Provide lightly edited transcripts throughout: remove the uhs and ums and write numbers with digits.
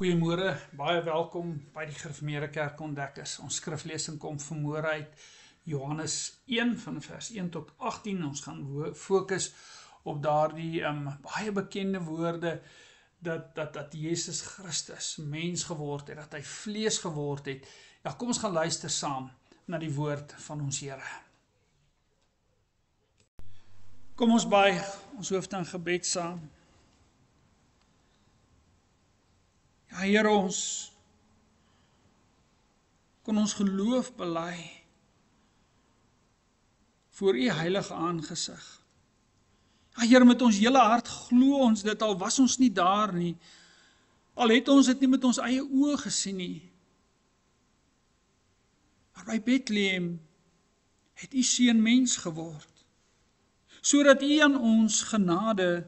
Goeiemôre, baie welkom by die Gereformeerde Kerk Ontdekkers. Ons skriflesing kom vanmôre uit Johannes 1 van vers 1 tot 18. Ons gaan fokus op daardie baie bekende woorde dat Jesus Christus mens geword het, dat hy vlees geword het. Ja, kom ons gaan luister saam na die woord van ons Here. Kom ons buig ons hoofde in gebed saam. Ja, Here, ons kon ons geloof bely voor U heilige aangesig. Ja, Here, met ons hele hart glo ons dit, al was ons nie daar nie, al het ons dit nie met ons eie oë gesien nie. Maar by Bethlehem het U seun mens geword, sodat U aan ons genade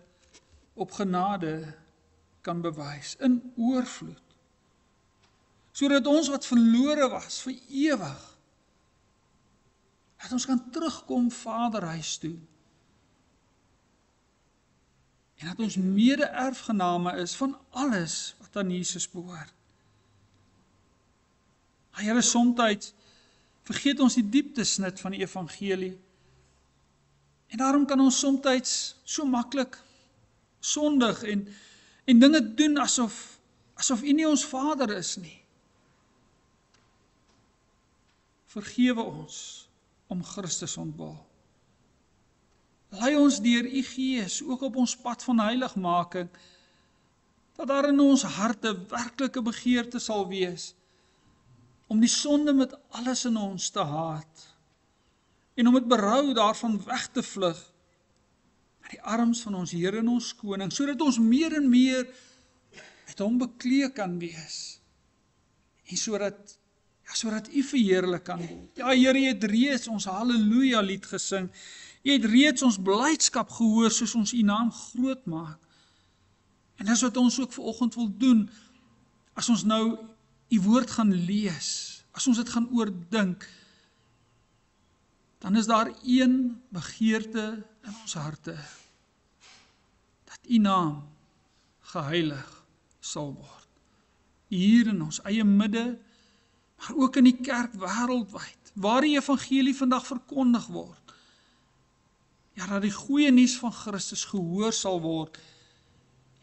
op genade kan bewys, in oorvloed, sodat ons wat verlore was vir ewig, dat ons kan terugkom Vaderhuis toe, en dat ons mede-erfgename is van alles wat aan Jesus behoort. Here, somtyds vergeet ons die dieptesnit van die evangelie, en daarom kan ons somtyds so maklik sondig en dinge doen asof U nie ons Vader is nie. Vergewe ons om Christus ontwil. Lei ons deur U Gees ook op ons pad van heiligmaking, dat daar in ons harte werklike begeerte sal wees, om die sonde met alles in ons te haat, en om met berou daarvan weg te vlug, die arms van ons Here en ons Koning, sodat ons meer en meer met hom bekleed kan wees, en sodat U verheerlik kan word. Ja, Here, U het reeds ons Halleluja lied gesing, U het reeds ons blydskap gehoor, soos ons U naam groot maak, en dis wat ons ook vanoggend wil doen, as ons nou U woord gaan lees, as ons dit gaan oordink, dan is daar een begeerte in ons harte, dat U naam geheilig sal word. Hier in ons eie midde, maar ook in die kerk wêreldwyd, waar die evangelie vandag verkondig word. Ja, dat die goeie nuus van Christus gehoor sal word,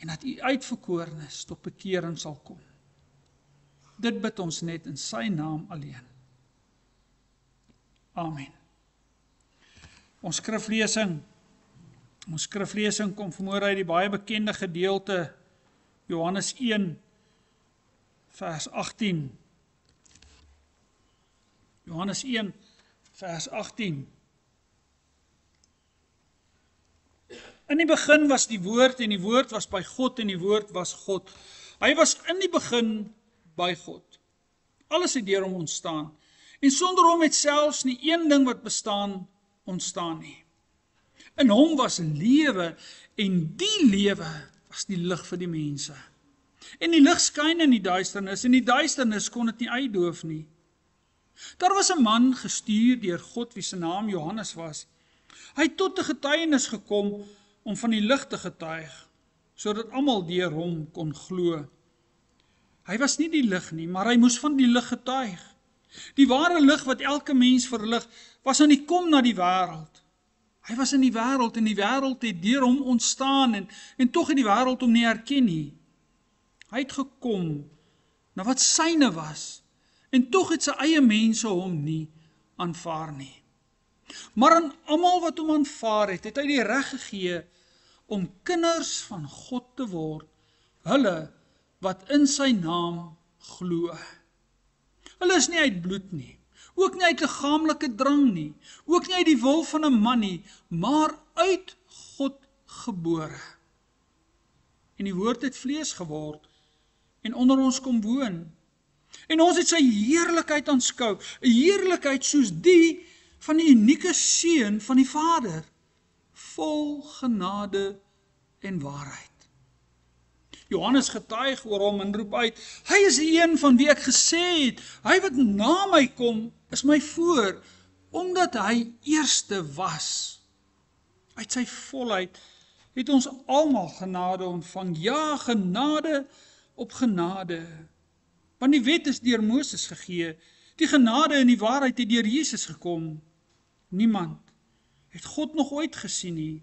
en dat U uitverkorenes tot bekering sal kom. Dit bid ons net in Sy naam alleen. Amen. Ons skriflesing kom vanmôre uit die baie bekende gedeelte, Johannes 1, vers 18. Johannes 1, vers 18. In die begin was die woord, en die woord was by God, en die woord was God. Hy was in die begin by God. Alles het deur hom ontstaan, en sonder hom het selfs nie een ding wat bestaan ontstaan nie. In hom was lewe, en die lewe was die lig vir die mense. En die lig skyn in die duisternis, en die duisternis kon dit nie uitdoof nie. Daar was 'n man gestuur deur God, wie se naam Johannes was. Hy het tot 'n getuienis gekom om van die lig te getuig, sodat almal deur hom kon glo. Hy was nie die lig nie, maar hy moes van die lig getuig. Die ware lig wat elke mens verlig, was aan die kom na die wêreld. Hy was in die wêreld, en die wêreld het deur hom ontstaan, en tog het die wêreld hom nie herken nie. Hy het gekom na wat syne was, en tog het sy eie mense hom nie aanvaar nie. Maar aan almal wat hom aanvaar het, het hy die reg gegee om kinders van God te word, hulle wat in sy naam glo. Hulle is nie uit bloed nie, ook nie uit liggaamlike drang nie, ook nie uit die wil van 'n man nie, maar uit God gebore. En die woord het vlees geword, en onder ons kom woon. En ons het sy heerlikheid aanskou, 'n heerlikheid soos die van die unieke seun van die Vader, vol genade en waarheid. Johannes getuig oor hom en roep uit, hy is die een van wie ek gesê het, hy wat na my kom, is my voor, omdat hy eerste was. Uit sy volheid het ons almal genade ontvang, ja, genade op genade. Want die wet is deur Moses gegee, die genade en die waarheid het deur Jesus gekom. Niemand het God nog ooit gesien nie.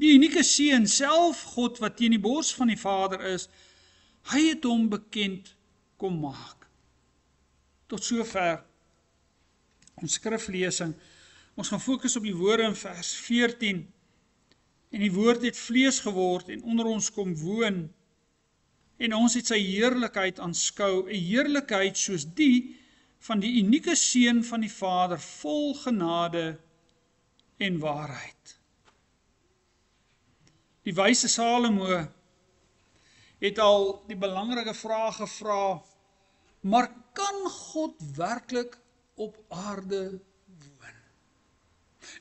Die unieke seun, self God wat teen die bors van die Vader is, hy het hom bekend kom maak. Tot sover ons skriflesing. Ons gaan fokus op die woorde in vers 14. En die woord het vlees geword en onder ons kom woon. En ons het sy heerlikheid aanskou, 'n heerlikheid soos die van die unieke seun van die Vader, vol genade en waarheid. Die wyse Salomo het al die belangrike vraag gevra, maar kan God werklik op aarde woon?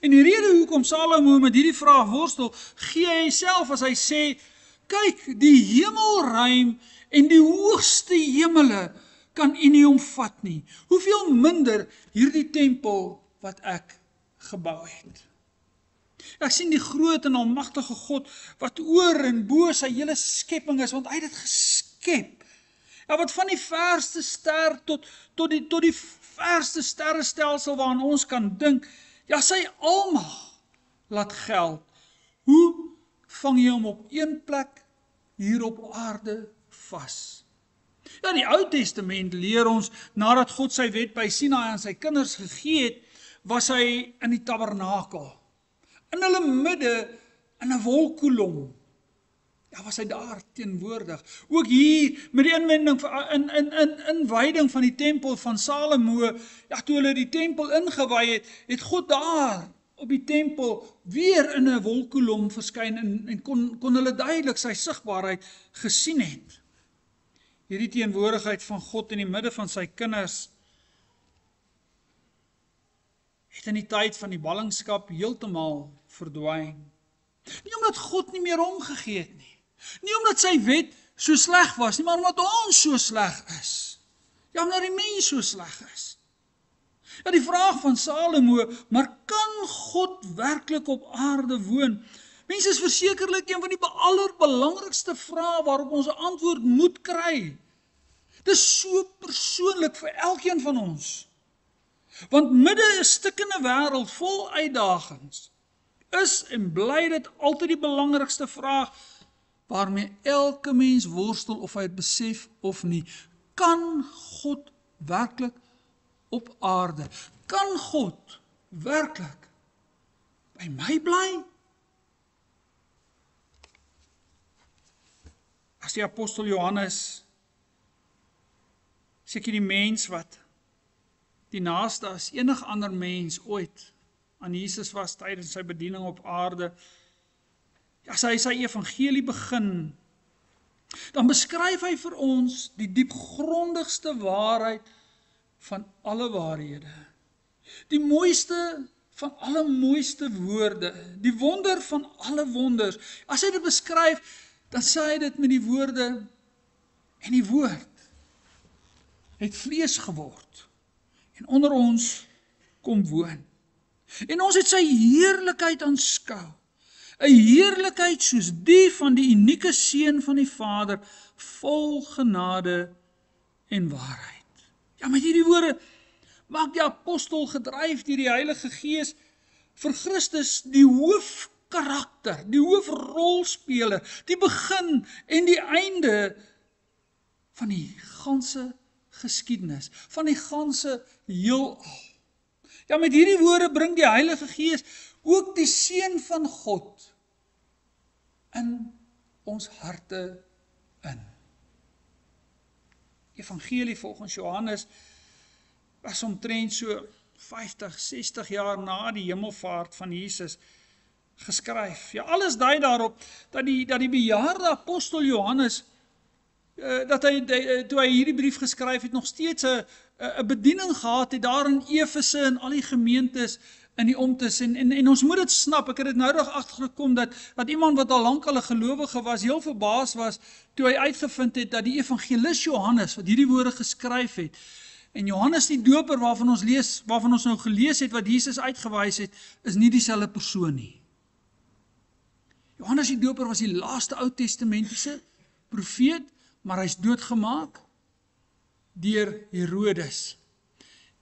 En die rede hoekom Salomo met hierdie vraag worstel, gee hy self as hy sê, kyk, die hemelruim en die hoogste hemele kan u nie omvat nie. Hoeveel minder hierdie tempel wat ek gebou het. Ek sien die groot en almagtige God wat oor en bo sy hele skepping is, want hy het dit geskep. Ja, wat van die verste ster tot die verste sterrestelsel waaraan ons kan dink, ja, sy almag laat geld. Hoe vang jy hom op een plek hier op aarde vas? Ja, die Ou Testament leer ons, nadat God sy wet by Sinaï aan sy kinders gegee het, was hy in die tabernakel. In hulle midde, in 'n wolkkolom. Ja, was hy daar teenwoordig. Ook hier, met die inwyding van die tempel van Salomo, ja, toe hulle die tempel ingewy het, het God daar op die tempel weer in 'n wolkkolom verskyn en kon hulle duidelik sy sigbaarheid gesien het. Hierdie teenwoordigheid van God in die midde van sy kinders het in die tyd van die ballingskap heeltemal verdwyn. Nie omdat God nie meer omgegee het nie. Nie omdat sy wet so sleg was nie, maar omdat ons so sleg is. Ja, omdat die mens so sleg is. Ja, die vraag van Salomo, maar kan God werklik op aarde woon? Mense, is versekerlik een van die allerbelangrikste vrae waarop ons 'n antwoord moet kry. Dit is so persoonlik vir elkeen van ons. Want midde 'n stikkende wêreld vol uitdagings, is en bly dit altyd die belangrikste vraag waarmee elke mens worstel of hy het besef of nie. Kan God werklik op aarde? Kan God werklik by my bly? As die apostel Johannes, seker die mens wat die naaste as enig ander mens ooit aan Jesus was tydens sy bediening op aarde, as hy sy evangelie begin, dan beskryf hy vir ons die diepgrondigste waarheid van alle waarhede. Die mooiste van alle mooiste woorde, die wonder van alle wonders. As hy dit beskryf, dan sê hy dit met die woorde, en die woord het vlees geword, en onder ons kom woon. En ons het sy heerlikheid aanskou, 'n heerlikheid soos die van die unieke seun van die Vader, vol genade en waarheid. Ja, met hierdie woorde maak die apostel gedryf deur die Heilige Gees vir Christus die hoofkarakter, die hoofrolspeler, die begin en die einde van die ganse geskiedenis, van die ganse heelal. Ja, met hierdie woorde bring die Heilige Gees ook die Seun van God in ons harte in. Evangelie volgens Johannes was omtrent so 50, 60 jaar na die hemelvaart van Jesus geskryf. Ja, alles dui daarop dat die bejaarde apostel Johannes, dat hy, toe hy hierdie brief geskryf het, nog steeds 'n bediening gehad het daar in Efese en al die gemeentes in die omtes, en ons moet dit snap. Ek het dit noudag agtergekom dat iemand wat al lank al 'n gelowige was, heel verbaas was toe hy uitgevind het dat die evangelis Johannes wat hierdie woorde geskryf het, en Johannes die Doper waarvan ons nou gelees het wat Jesus uitgewys het, is nie dieselfde persoon nie. Johannes die Doper was die laaste Ou Testamentiese profeet, maar hy's doodgemaak deur Herodes.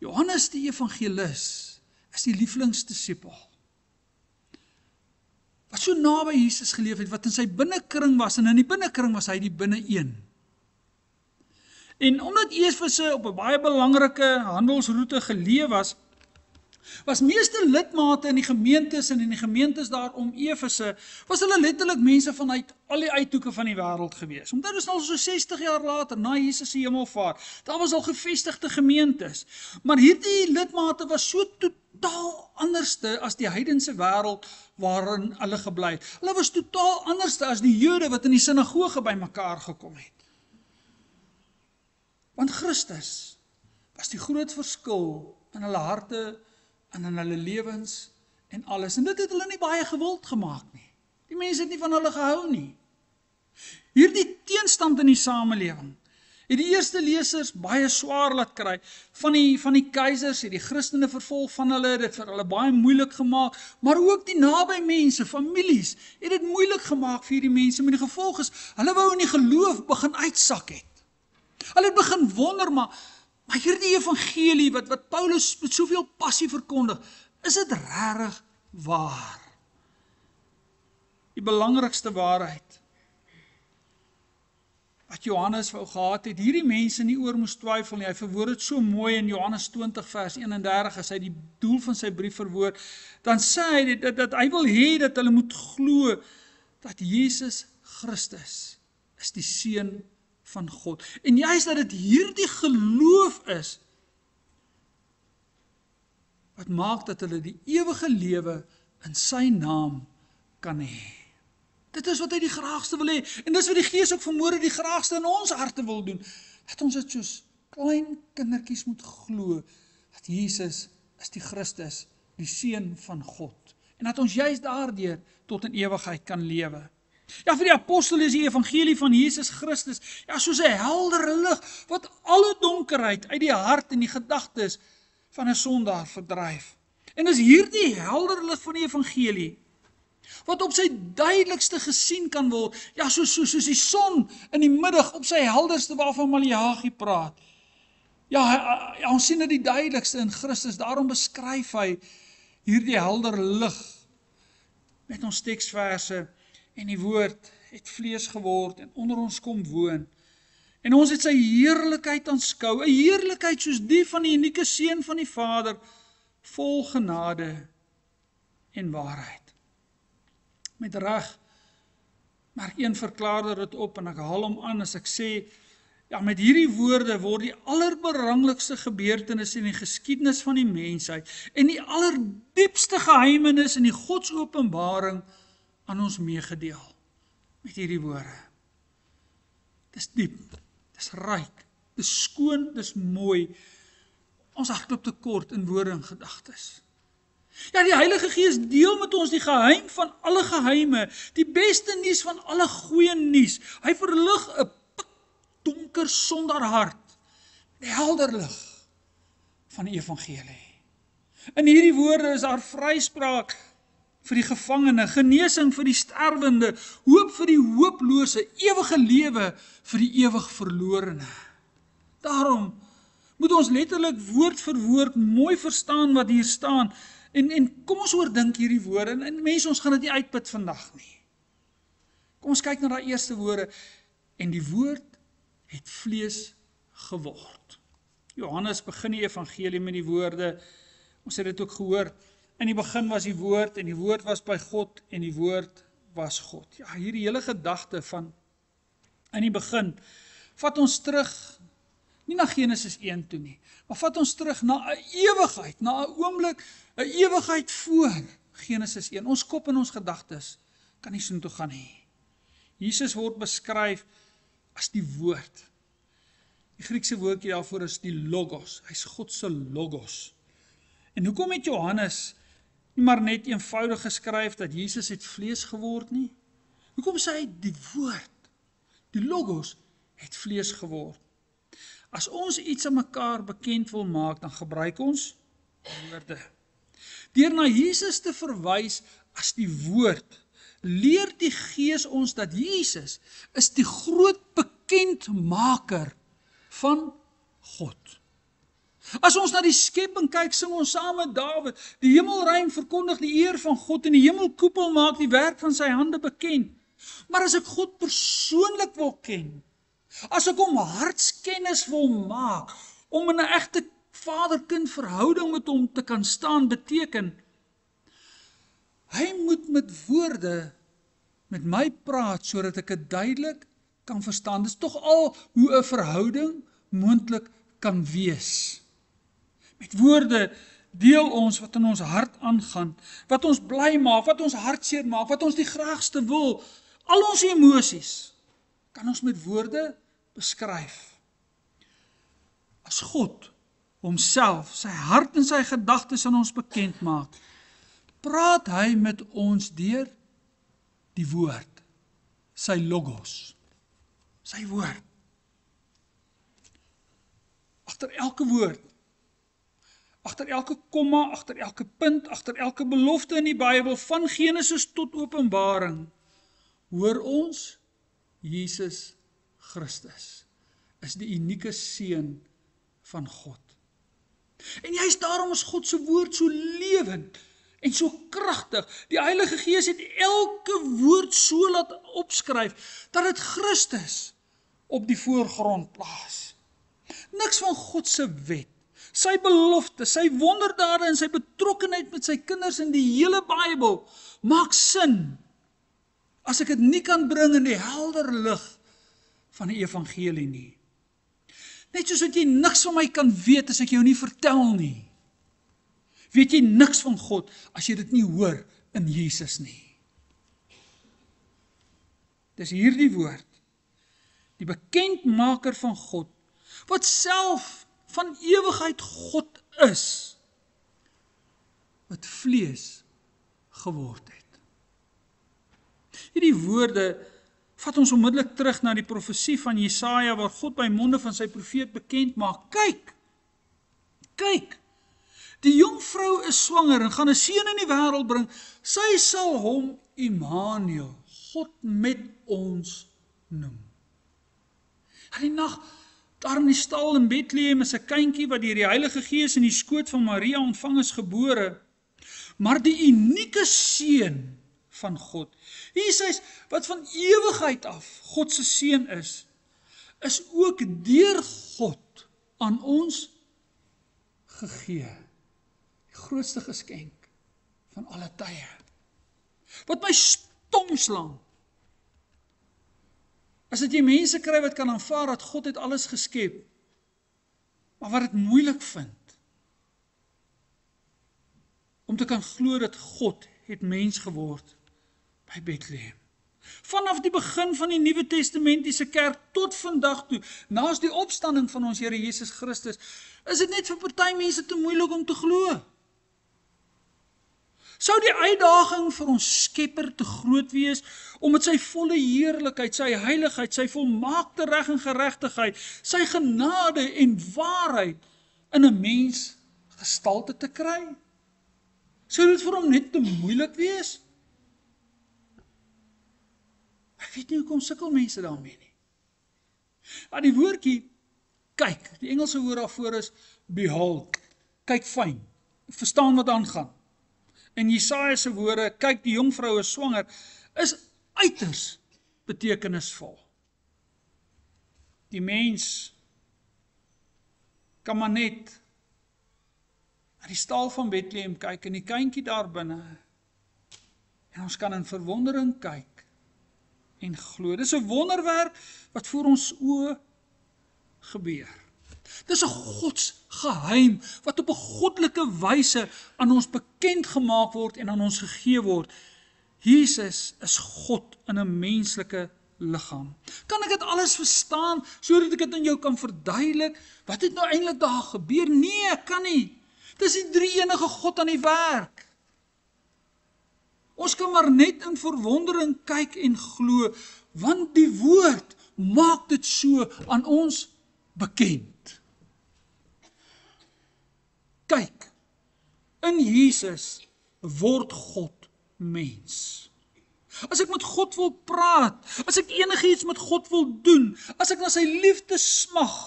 Johannes die evangelis is die lieflingsdisipel, wat so naby Jesus geleef het, wat in sy binnekring was, en in die binnekring was hy die binne-een. En omdat Efese op 'n baie belangrike handelsroete geleë was meeste lidmate in die gemeentes en in die gemeentes daar om Efese, was hulle letterlik mense vanuit al die uithoeke van die wêreld gewees. Omdat dit is al so 60 jaar later, na Jesus se hemelvaart, daar was al gevestigde gemeentes. Maar hierdie lidmate was so totaal anderste as die heidense wêreld waarin hulle gebly het. Hulle was totaal anderste as die Jode wat in die sinagoge bymekaar gekom het. Want Christus was die groot verskil in hulle harte en in hulle lewens en alles. En dit het hulle nie baie gewild gemaak nie. Die mense het nie van hulle gehou nie. Hierdie teenstand in die samelewing het die eerste lesers baie swaar laat kry. Van die keisers het die Christene vervolg van hulle, dit vir hulle baie moeilik gemaak, maar ook die naby mense, families, het dit moeilik gemaak vir die mense, maar die gevolg is, hulle wou in die geloof begin uitsak het. Hulle het begin wonder, maar hierdie evangelie wat Paulus met soveel passie verkondig, is dit regtig waar? Die belangrikste waarheid wat Johannes wou gehad het, hierdie mense nie oor moes twyfel nie. Hy verwoord dit so mooi in Johannes 20 vers 31, as hy die doel van sy brief verwoord, dan sê hy dat hy wil hê dat hulle moet glo dat Jesus Christus is die Seun van God. En juist dat dit hierdie geloof is, wat maak dat hulle die ewige lewe in sy naam kan hê. Dit is wat hy die graagste wil hê, en dis wat die Gees ook vanmôre die graagste in ons harte wil doen, dat ons dit soos klein kindertjies moet glo, dat Jesus is die Christus, die Seun van God, en dat ons juist daardeur tot in ewigheid kan lewe. Ja, vir die apostel is die evangelie van Jesus Christus, ja, soos 'n helder lig, wat alle donkerheid uit die hart en die gedagtes van 'n sondaar verdryf. En is hierdie helder lig van die evangelie, wat op sy duidelikste gesien kan word, ja, soos die son in die middag op sy helderste, waarvan Maleagi praat. Ja, ons sien dit die duidelikste in Christus, daarom beskryf hy hierdie helder lig met ons teksverse, en die woord het vlees geword en onder ons kom woon. En ons het sy heerlikheid aanskou, 'n heerlikheid soos die van die unieke Seun van die Vader, vol genade en waarheid. Met reg, Mark 1 verklaar dit op, en ek haal hom aan as ek sê, ja, met hierdie woorde word die allerbelangrikste gebeurtenis in die geskiedenis van die mensheid, en die allerdiepste geheimenis in die Godsopenbaring aan ons meegedeel, met hierdie woorde. Dis diep, dis ryk, dis skoon, dis mooi. Ons hardloop te kort in woorde en gedagtes. Ja, die Heilige Gees deel met ons die geheim van alle geheime, die beste nuus van alle goeie nuus. Hy verlig 'n donker sonder hart, die helder lig van die evangelie. In hierdie woorde is daar vryspraak vir die gevangene, genesing vir die sterwende, hoop vir die hooplose, ewige lewe vir die ewig verlorene. Daarom moet ons letterlik woord vir woord mooi verstaan wat hier staan, en kom ons oordink hierdie woorde, en mense, ons gaan dit nie uitput vandag nie. Kom ons kyk na daai eerste woorde, en die woord het vlees geword. Johannes begin die evangelie met die woorde, ons het dit ook gehoor, in die begin was die woord, en die woord was by God, en die woord was God. Ja, hierdie hele gedagte van, in die begin, vat ons terug, nie na Genesis 1 toe nie, maar vat ons terug na 'n ewigheid, na 'n oomblik, 'n ewigheid voor Genesis 1. Ons kop en ons gedagtes kan nie so toe gaan nie. Jesus word beskryf as die woord. Die Griekse woordjie daarvoor is die logos. Hy's God se logos. En hoekom het Johannes nie maar net eenvoudig geskryf dat Jesus het vlees geword nie? Hoekom sê hy die woord, die logos, het vlees geword? As ons iets aan mekaar bekend wil maak, dan gebruik ons woorde. Deur na Jesus te verwys as die woord, leer die Gees ons dat Jesus is die groot bekendmaker van God. As ons na die skepping kyk, sing ons saam met Dawid, die hemelruim verkondig die eer van God en die hemelkoepel maak die werk van sy hande bekend. Maar as ek God persoonlik wil ken, as ek hom hartskennis wil maak, om in 'n egte vader-kind verhouding met hom te kan staan, beteken, hy moet met woorde met my praat, sodat ek dit duidelik kan verstaan. Dis tog al hoe 'n verhouding moontlik kan wees. Met woorde deel ons wat in ons hart aangaan, wat ons bly maak, wat ons hartseer maak, wat ons die graagste wil. Al ons emosies kan ons met woorde beskryf. As God homself, sy hart en sy gedagtes aan ons bekend maak, praat hy met ons deur die woord, sy logos, sy woord. Agter elke woord, agter elke komma, agter elke punt, agter elke belofte in die Bybel, van Genesis tot Openbaring, hoor ons, Jesus Christus is die unieke seun van God. En juist daarom is God se woord so lewend en so kragtig. Die Heilige Gees het elke woord so laat opskryf, dat dit Christus op die voorgrond plaas. Niks van God se wet, sy belofte, sy wonderdade en sy betrokkenheid met sy kinders in die hele Bybel maak sin, as ek dit nie kan bring in die helder lig van die evangelie nie. Net soos dat jy niks van my kan weet as ek jou nie vertel nie. Weet jy niks van God as jy dit nie hoor in Jesus nie. Dis hierdie woord, die bekendmaker van God, wat self van ewigheid God is, wat vlees geword het. Hierdie woorde vat ons onmiddellik terug na die profesie van Jesaja, waar God by monde van sy profeet bekend maak. Kyk, die jongvrou is swanger en gaan 'n seun in die wêreld bring. Sy sal hom Immanuel, God met ons noem. In die nag, daar in die stal in Bethlehem is 'n kindjie wat deur die Heilige Gees in die skoot van Maria ontvang is gebore. Maar die unieke seun van God, Jesus wat van ewigheid af God se seun is ook deur God aan ons gegee. Die grootste geskenk van alle tye. Wat my stom slaan, is dat jy mense kry wat kan aanvaar dat God het alles geskep, maar wat dit moeilik vind om te kan glo dat God het mens geword by Bethlehem. Vanaf die begin van die Nuwe Testamentiese kerk tot vandag toe, naas die opstanding van ons Here Jesus Christus, is dit net vir party mense te moeilik om te glo. Sou die uitdaging vir ons Skepper te groot wees, om met sy volle heerlikheid, sy heiligheid, sy volmaakte reg en geregtigheid, sy genade en waarheid in 'n mens gestalte te kry? Sou dit vir hom net te moeilik wees? Ek weet nie hoekom sukkel mense daarmee nie. Maar die woordjie, kyk, die Engelse woord daarvoor is behold, kyk fyn, verstaan wat aangaan. En Jesaja se woorde, kyk die jongvrou is swanger, is uiters betekenisvol. Die mens kan maar net na die stal van Bethlehem kyk en die kindjie daar binne, en ons kan in verwondering kyk en glo. Dis 'n wonderwerk wat voor ons oë gebeur. Dis 'n godsgeheim wat op 'n goddelike wyse aan ons bekend gemaak word en aan ons gegee word. Jesus is God in 'n menslike liggaam. Kan ek dit alles verstaan sodat ek dit aan jou kan verduidelik? Wat het nou eintlik daar gebeur? Nee, ek kan nie. Dis die drie enige God aan die werk. Ons kan maar net in verwondering kyk en glo, want die woord maak dit so aan ons bekend. Kyk, in Jesus word God mens. as ek met God wil praat, as ek enigiets met God wil doen, as ek na sy liefde smag,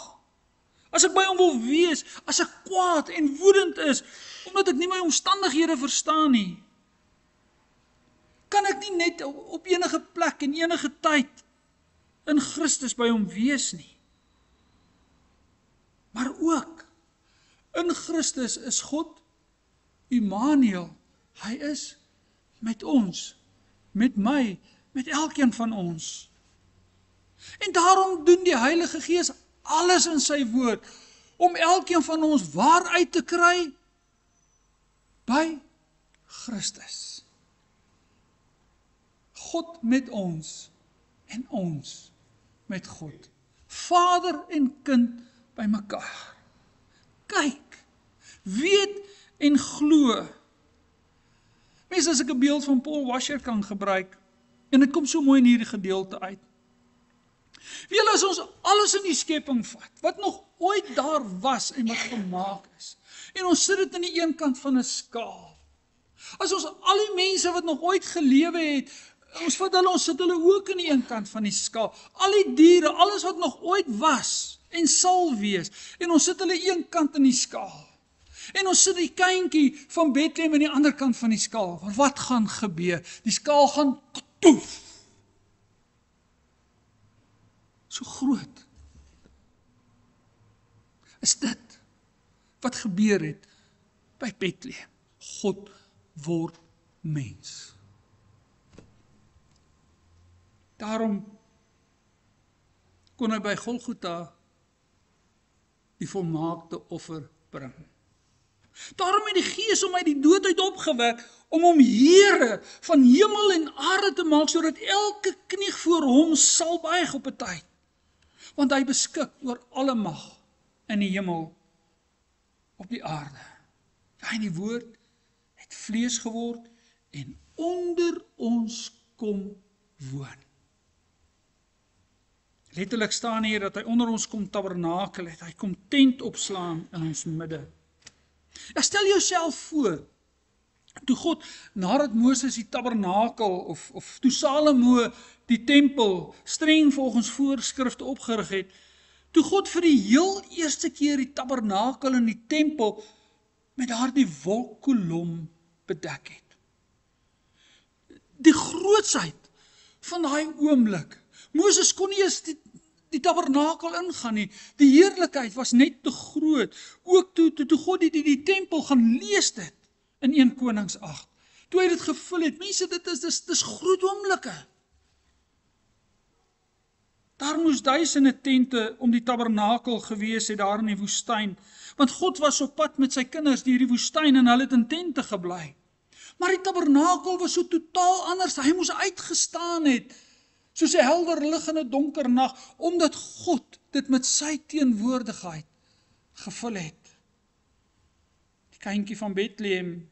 as ek by hom wil wees, as ek kwaad en woedend is, omdat ek nie my omstandighede verstaan nie, kan ek nie net op enige plek en enige tyd in Christus by hom wees nie. Maar ook, in Christus is God Immanuel. Hy is met ons, met my, met elkeen van ons. En daarom doen die Heilige Gees alles in sy woord, om elkeen van ons waaruit te kry, by Christus. God met ons, en ons met God. Vader en kind by mekaar. Kyk, weet en glo. Mense, as ek 'n beeld van Paul Washer kan gebruik, en dit kom so mooi in hierdie gedeelte uit. Wie julle, as ons alles in die skepping vat, wat nog ooit daar was en wat gemaak is, en ons sit dit aan die een kant van 'n skaal. As ons al die mense wat nog ooit gelewe het, ons vat hulle, ons sit hulle ook aan die een kant van die skaal. Al die diere, alles wat nog ooit was en sal wees, en ons sit hulle een kant in die skaal. En ons sit die kindjie van Bethlehem aan die ander kant van die skaal. Wat gaan gebeur? Die skaal gaan katoef. So groot is dit wat gebeur het by Bethlehem. God word mens. Daarom kon hy by Golgotha die volmaakte offer bring. Daarom het die Gees hom uit die dood uit opgewek, om hom Here van hemel en aarde te maak, sodat elke knie voor hom sal buig op 'n tyd. Want hy beskik oor alle mag in die hemel, op die aarde. Ja, en die woord het vlees geword, en onder ons kom woon. Letterlik staan hier dat hy onder ons kom tabernakel het, hy kom tent opslaan in ons midde. Ja, stel jouself voor, toe God, nadat Moses die tabernakel, of toe Salomo die tempel streng volgens voorskrifte opgerig het, toe God vir die heel eerste keer die tabernakel in die tempel met daardie wolkkolom bedek het. Die grootsheid van daai oomblik. Moses kon nie eens die tabernakel ingaan nie. Die heerlikheid was net te groot. Ook toe God die tempel gaan lees dit in 1 Konings 8. Toe hy dit gevul het, mense, dit is groot oomblikke. Daar moes duisende tente om die tabernakel gewees het daar in die woestyn, want God was op pad met sy kinders deur die woestyn en hulle het in tente gebly. Maar die tabernakel was so totaal anders, hy moes uitgestaan het, soos 'n helder lig in 'n donker nag, omdat God dit met sy teenwoordigheid gevul het. Die kindjie van Bethlehem,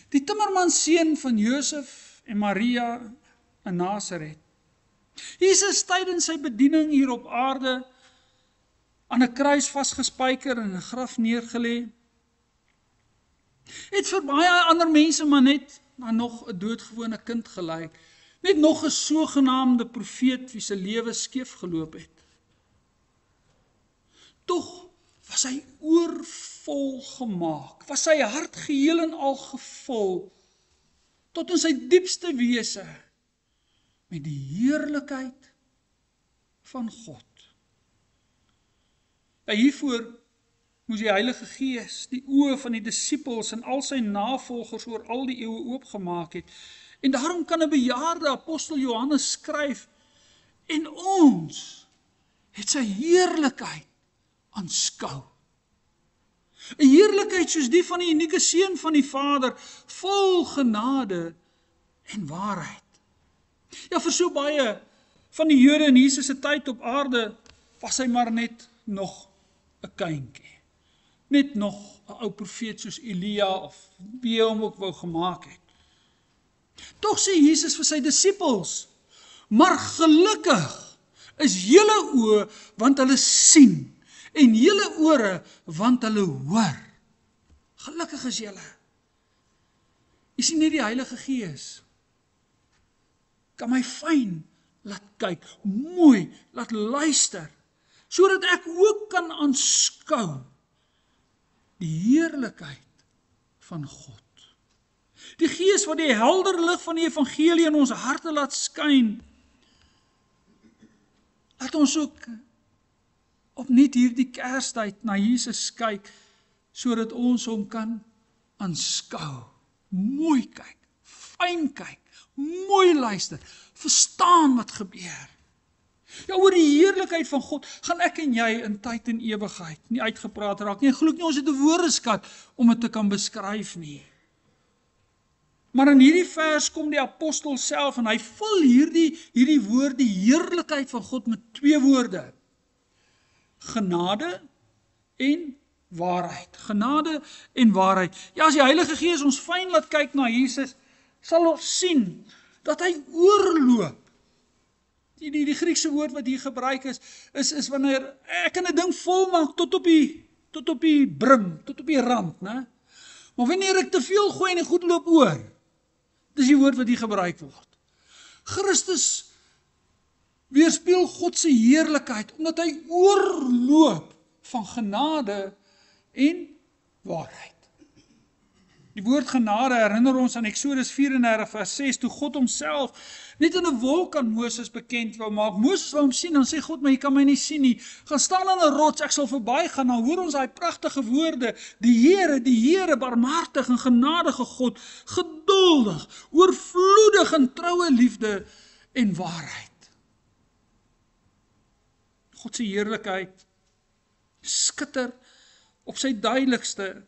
die timmermansseun van Josef en Maria in Nasaret. Jesus tydens sy bediening hier op aarde aan 'n kruis vasgespijker en 'n graf neergelê. Het vir baie ander mense maar net na nog 'n doodgewone kind gelyk. Net nog 'n sogenaamde profeet wie se lewe skeef geloop het. Tog was hy oorvol gemaak, was sy hart geheel en al gevul, tot in sy diepste wese, met die heerlikheid van God. En hiervoor moes die Heilige Gees die oë van die disippels en al sy navolgers oor al die eeue oopgemaak het. En daarom kan 'n bejaarde apostel Johannes skryf, en ons het sy heerlikheid aanskou. 'n Heerlikheid soos die van die unieke seun van die Vader, vol genade en waarheid. Ja, vir so baie van die Jode in Jesus se tyd op aarde, was hy maar net nog 'n kindjie. Net nog 'n ou profeet soos Elia, of wie hom ook wou gemaak het. Tog sê Jesus vir sy disippels, maar gelukkig is julle oë, want hulle sien, en julle ore, want hulle hoor. Gelukkig is julle. Jy sien nie die Heilige Gees kan my fyn laat kyk, mooi laat luister, sodat ek ook kan aanskou die heerlikheid van God. Die Gees wat die helder lig van die evangelie in ons harte laat skyn, laat ons ook opnuut hierdie Kerstyd na Jesus kyk, sodat ons hom kan aanskou, mooi kyk, fyn kyk, mooi luister, verstaan wat gebeur. Ja, oor die heerlikheid van God gaan ek en jy in tyd en ewigheid nie uitgepraat raak nie. Ek glo nie ons het 'n woordeskat om dit te kan beskryf nie. Maar in hierdie vers kom die apostel self en hy vul hierdie woord, die heerlikheid van God, met 2 woorde. Genade en waarheid. Genade en waarheid. Ja, as die Heilige Gees ons fyn laat kyk na Jesus, sal ons sien dat hy oorloop. Die Griekse woord wat hier gebruik is wanneer ek kan 'n ding volmaak tot op die brim, tot op die rand, né? Maar wanneer ek te veel gooi en die goed loop oor, dis die woord wat hier gebruik word. Christus weerspieël God se heerlikheid, omdat hy oorloop van genade en waarheid. Die woord genade herinner ons aan Eksodus 34 vers 6, toe God homself net in 'n wolk aan Moses bekend wou maak. Moses wou hom sien, dan sê God, maar jy kan my nie sien nie. Gaan staan aan 'n rots, ek sal verbygaan. Dan hoor ons daai pragtige woorde, die Here, barmhartig en genadige God, geduldig, oorvloedig in troue liefde en waarheid. God se heerlikheid skitter op sy duidelikste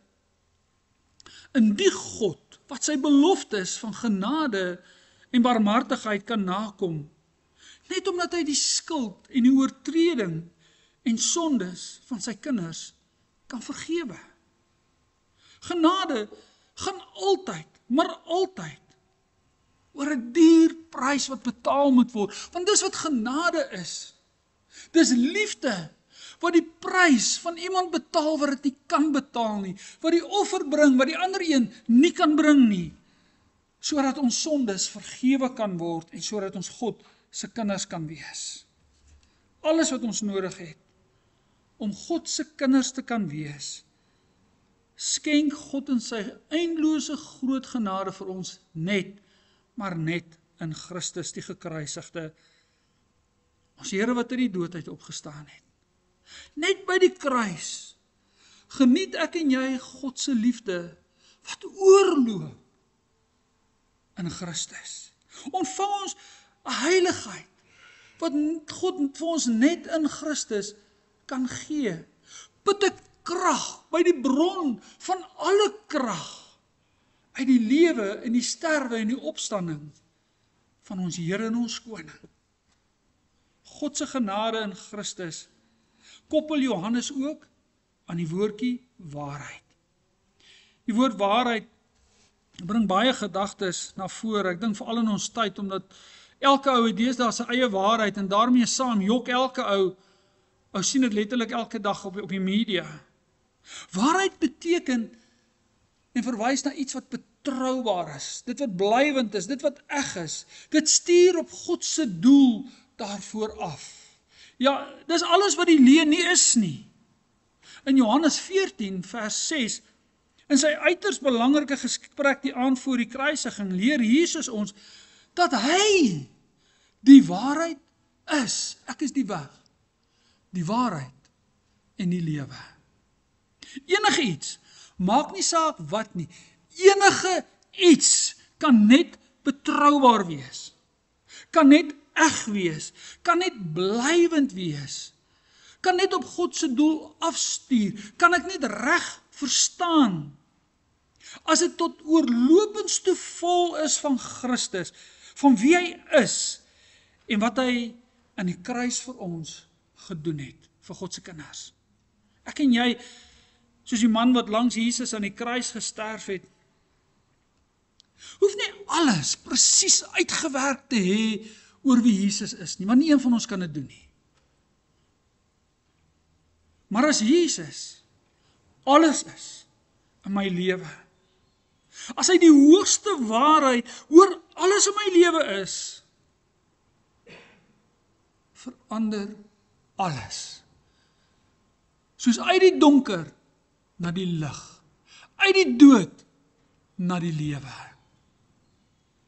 in die God wat sy beloftes van genade en barmhartigheid kan nakom, net omdat hy die skuld en die oortreding en sondes van sy kinders kan vergewe. Genade gaan altyd, maar altyd oor 'n duur prys wat betaal moet word, want dis wat genade is. Dis liefde wat die prys van iemand betaal wat dit nie kan betaal nie, wat die offer bring wat die ander een nie kan bring nie, sodat ons sondes vergewe kan word en sodat ons God se kinders kan wees. Alles wat ons nodig het om God se kinders te kan wees, skenk God in sy eindelose groot genade vir ons net, maar net in Christus die gekruisigde, ons Here wat uit die dood uit opgestaan het. Net by die kruis geniet ek en jy God se liefde wat oorloop in Christus. Ontvang ons 'n heiligheid wat God vir ons net in Christus kan gee. Put 'n krag by die bron van alle krag uit die lewe en die sterwe en die opstanding van ons Here en ons Koning. God se genade in Christus koppel Johannes ook aan die woordjie waarheid. Die woord waarheid bring baie gedagtes na vore. Ek dink veral in ons tyd, omdat elke ou het deesdae sy eie waarheid en daarmee saam jok elke ou sien dit letterlik elke dag op die media. Waarheid beteken en verwys na iets wat betroubaar is, dit wat blywend is, dit wat eg is. Dit stuur op God se doel daarvoor af. Ja, dis alles wat die leuen nie is nie. In Johannes 14 vers 6, in sy uiters belangrike gesprek die aand voor die kruisiging, leer Jesus ons dat hy die waarheid is. Ek is die weg, die waarheid en die lewe. Enige iets, maak nie saak wat nie, enige iets kan net betroubaar wees, kan net eg wees, kan net blywend wees, kan net op God se doel afstuur, kan ek net reg verstaan, as dit tot oorlopends toe vol is van Christus, van wie hy is, en wat hy aan die kruis vir ons gedoen het, vir God se kinders. Ek en jy, soos die man wat langs Jesus aan die kruis gesterf het, hoef nie alles presies uitgewerk te hê oor wie Jesus is nie, want nie een van ons kan dit doen nie. Maar as Jesus alles is in my lewe, as hy die hoogste waarheid oor alles in my lewe is, verander alles. Soos uit die donker na die lig, uit die dood na die lewe.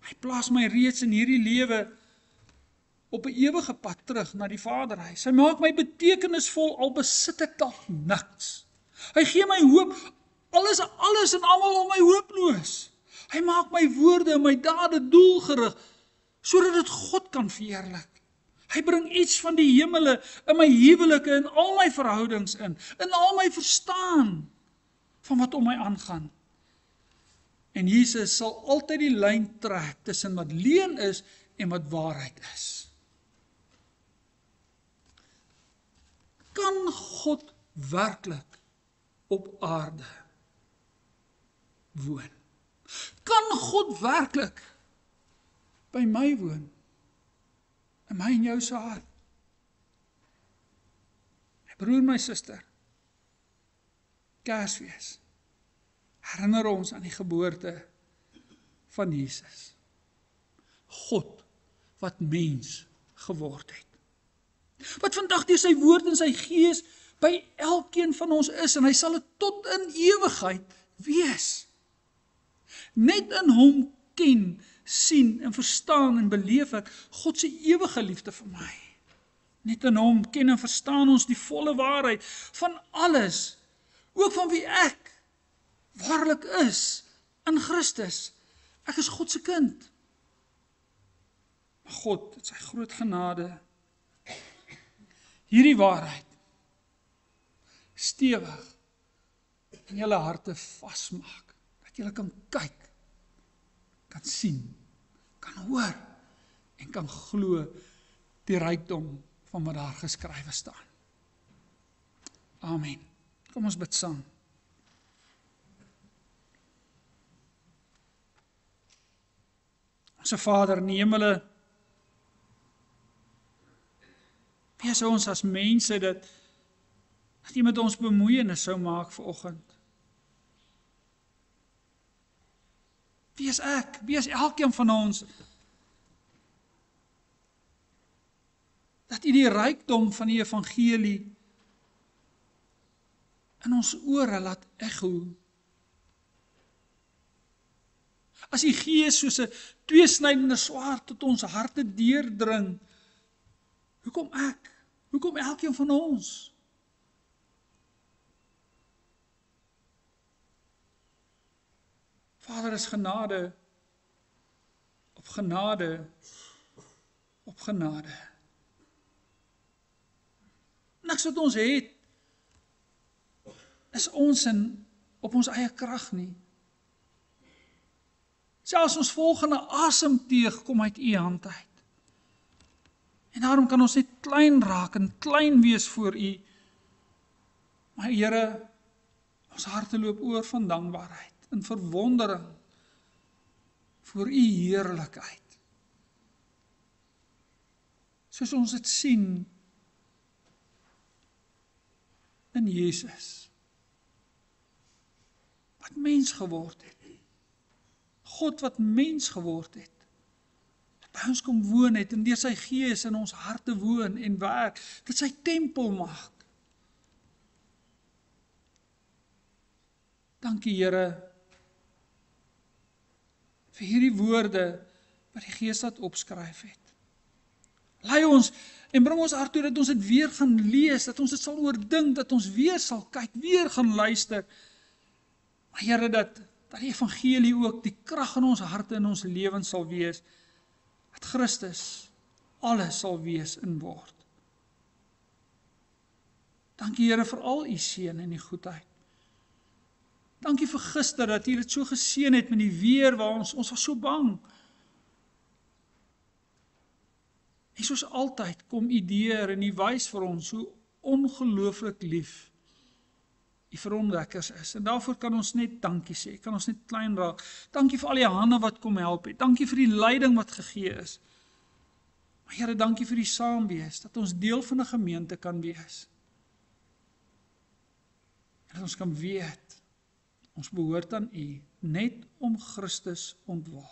Hy plaas my reeds in hierdie lewe op 'n ewige pad terug na die Vaderhuis. Hy maak my betekenisvol al besit ek dalk niks. Hy gee my hoop, alles en almal om my hooploos. Hy maak my woorde en my dade doelgerig, sodat dit God kan verheerlik. Hy bring iets van die hemele in my huwelike en al my verhoudings in al my verstaan van wat om my aangaan. En Jesus sal altyd die lyn trek tussen wat leuen is en wat waarheid is. Kan God werklik op aarde woon? Kan God werklik by my woon? In my en jou se hart? My broer, my suster, Kersfees herinner ons aan die geboorte van Jesus. God wat mens geword het. Wat vandag deur sy woord en sy gees by elkeen van ons is, en hy sal dit tot in ewigheid wees. Net in hom ken, sien en verstaan en beleef ek God se ewige liefde vir my. Net in hom ken en verstaan ons die volle waarheid van alles, ook van wie ek waarlik is in Christus. Ek is God se kind. Maar God het sy groot genade hierdie waarheid stewig in julle harte vasmaak, dat julle kan kyk, kan sien, kan hoor en kan glo die rykdom van wat daar geskrywe staan. Amen. Kom ons bid saam. Onse Vader in die hemele, wees ons as mense dat jy met ons bemoeienis sou maak vanoggend. Wees ek, wees elkeen van ons, dat jy die rykdom van die evangelie in ons ore laat echo. As die Gees soos 'n tweesnydende swaard tot ons harte deurdring, hoekom ek? Hoekom elkeen van ons? Vader, is genade op genade op genade. Niks wat ons het is ons op ons eie krag nie. Selfs ons volgende asemteug kom uit u hand uit. En daarom kan ons net klein raak en klein wees voor u. Maar Here, ons harte loop oor van dankbaarheid en verwondering voor u heerlikheid. Soos ons dit sien in Jesus, wat mens geword het. God wat mens geword het, by ons kom woon het en deur sy Gees in ons harte woon en werk, dit sy tempel maak. Dankie Here vir hierdie woorde wat die Gees dat opskryf het. Lei ons en bring ons hart toe dat ons dit weer gaan lees, dat ons dit sal oordink, dat ons weer sal kyk, weer gaan luister. Maar Here, dat die evangelie ook die krag in ons harte en ons lewens sal wees, dat Christus alles sal wees en word. Dankie Here vir al u seën en die goedheid. Dankie vir gister dat u dit so geseën het met die weer waar ons was so bang. En soos altyd kom u deur en u wys vir ons hoe ongelooflik lief u vir ontdekkers is. En daarvoor kan ons net dankie sê, kan ons net klein raak. Dankie vir al die hande wat kom help het. Dankie vir die leiding wat gegee is. Maar Here, dankie vir die saamwees, dat ons deel van 'n gemeente kan wees. En dat ons kan weet, ons behoort aan u, net om Christus ontwil.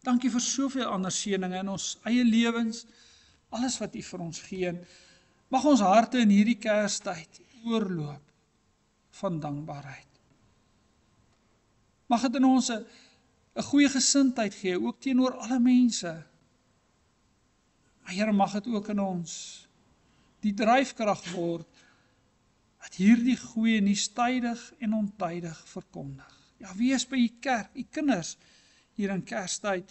Dankie vir soveel ander seëninge in ons eie lewens, alles wat U vir ons gee. Mag ons harte in hierdie Kerstyd oorloop van dankbaarheid. Mag dit in ons 'n goeie gesindheid gee, ook teenoor alle mense. Maar Here, mag dit ook in ons die dryfkrag word, dat hierdie goeie nuus tydig en ontydig verkondig. Ja, wees by U kerk, U kinders hier in Kerstyd,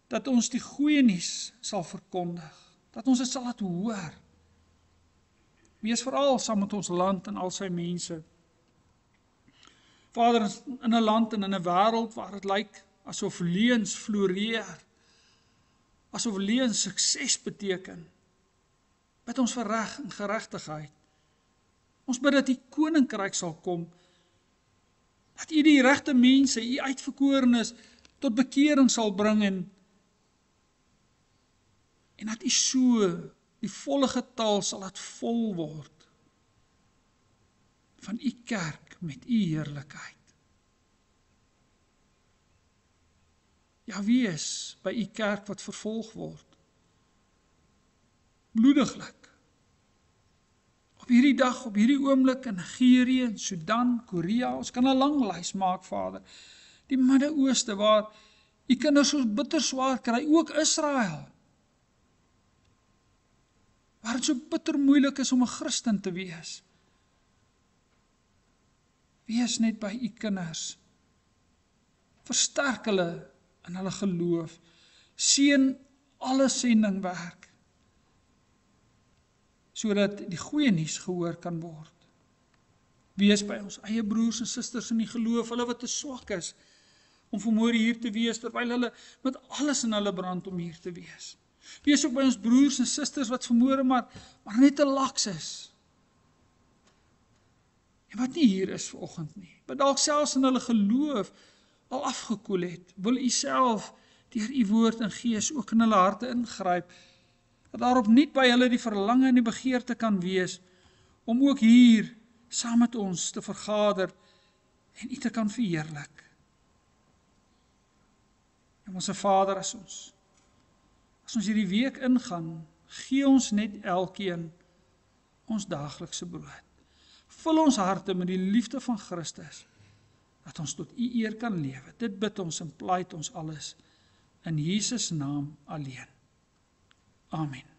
dat ons die goeie nuus sal verkondig, dat ons dit sal laat hoor. Wees veral saam met ons land en al sy mense. Vader, in 'n land en in 'n wêreld waar dit lyk asof leuns floreer, asof leuns sukses beteken, bid ons vir reg en geregtigheid. Ons bid dat U koninkryk sal kom, dat U die regte mense, U uitverkorenes, tot bekering sal bring en dat U so die volle getal sal laat vol word van U kerk met U heerlikheid. Ja, wees by U kerk wat vervolg word, bloediglik. Op hierdie dag, op hierdie oomblik in Nigerië, Sudan, Korea, ons kan 'n lang lys maak, Vader. Die Midde-Ooste waar U kinders so bitter swaar kry, ook Israel. Waar dit so bitter moeilik is om 'n Christen te wees. Wees net by U kinders. Versterk hulle in hulle geloof. Seën alle sendingwerk, sodat die goeie nuus gehoor kan word. Wees by ons eie broers en susters in die geloof, hulle wat te swak is om vanmôre hier te wees, terwyl hulle met alles in hulle brand om hier te wees. Wees ook by ons broers en susters wat vanmôre maar net te laks is. En wat nie hier is vanoggend nie, wat dalk selfs in hulle geloof al afgekoel het, wil U self deur U woord en gees ook in hulle harte ingryp, dat daar opnuut by hulle die verlange en die begeerte kan wees, om ook hier saam met ons te vergader en U te kan verheerlik. En ons Vader, as ons hierdie week ingaan, gee ons net elkeen ons daaglikse brood. Vul ons harte met die liefde van Christus, dat ons tot U eer kan lewe. Dit bid ons en pleit ons alles in Jesus naam alleen. Amen.